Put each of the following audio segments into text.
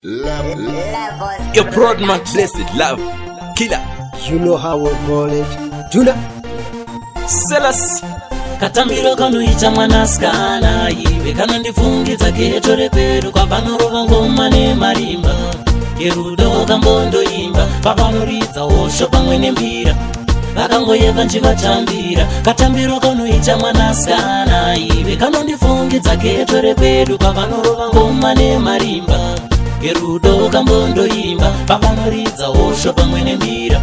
Love. Your broad man blessed love. Killer. You know how we call it. Juna. Selas. Katambiro kanuita mwanaskana iwe kanondifungidza geto repedu kwapanorova ngoma nemarimba yerudo kambondo imba papanoridza hosho pamwe nembira vakangoyeva njivatambira katambiro kanuita mwanaskana iwe kanondifungidza geto repedu kwapanorova ngoma nemarimba yerudo kambondo imba papanoridza hosho pamwe nembira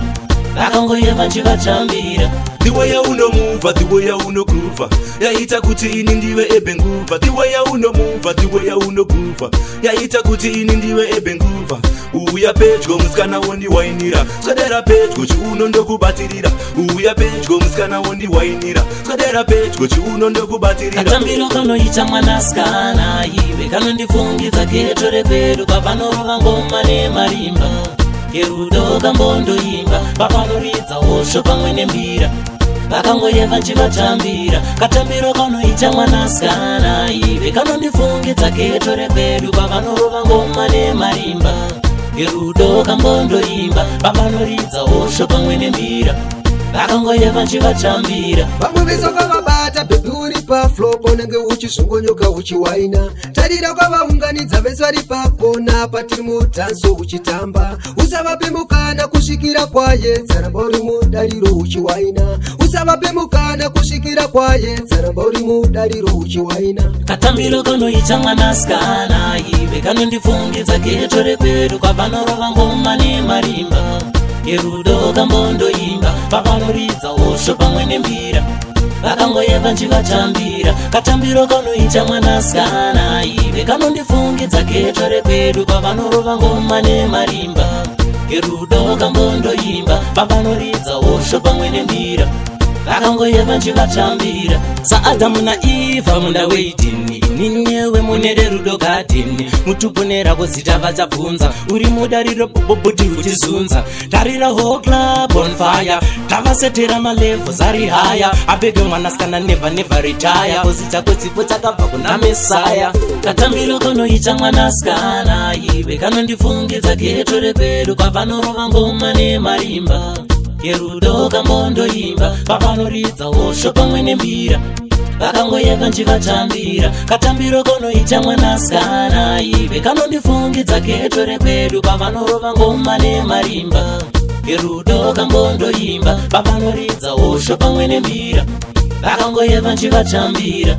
vakangoyeva njivatambira. The way you no move, the way you no groove. Ya ita kuti ini ndiwe ebenguva. The way you no move, the way you no groove. Ya ita kuti ini ndiwe ebenguva. Uya pedgo muskana wondi wainira. Swadera pedgo chiuno ndokubatirira. Uya pedgo muskana wondi wainira. Swadera pedgo chiuno ndokubatirira. Katambiro kanoita mwanaskana iwe kanondifungidza geto repedu kwapanorova ngoma nemarimba yerudo kambondo imba papanoridza hosho pamwe nembira vakangoyeva njivatambira katambiro kanoita mwanaskana iwe kanondifungidza geto repedu kwapanorova ngoma nemarimba yerudo kambondo imba papanoridza hosho pamwe nembira vakangoyeva njivatambira. Vamwe vesoka vabata bebi uri paflopo nenge uchizungonyoka uchiwaina tarira kwavaunganidza vese vari pakona patiri mutanso uchitamba usavape mukana kusvikira kwaedza ramba uri mudariro uchiwaina usavape mukana kusvikira kwaedza ramba uri mudariro uchiwaina. Katambiro kanoita mwanaskana iwe kanondifungidza geto repedu kwapanorova ngoma nemarimba yerudo kambondo imba papanoridza hosho pamwe nembira vakangoyeva njivatambira katambiro kanoita mwanaskana iwe kanondifungidza geto repedu kwapanorova ngoma nemarimba yerudo kambondo imba papanoridza hosho pamwe nembira vakangoyeva njivatambira. Saadamu naIva munda weidhini ininyewe munere rudo gadhini mutuponerako zita vachabvunza uri mudariro boboboti uchizunza tarira whole club on fire tavasetera malevels ari haya abege mwanaskana never retire kozi chako chipo chakabva kuna mesaya. Katambiro kanoita mwanaskana iwe kanondifungidza geto repedu kwapanorova ngoma nemarimba yerudo kambondo imba papanoridza hosho pamwe nembira vakangoyeva njivatambira katambiro kanoita mwanaskana iwe kanondifungidza geto repedu kwapanorova ngoma nemarimba yerudo kambondo imba papanoridza hosho pamwe nembira vakangoyeva njivatambira.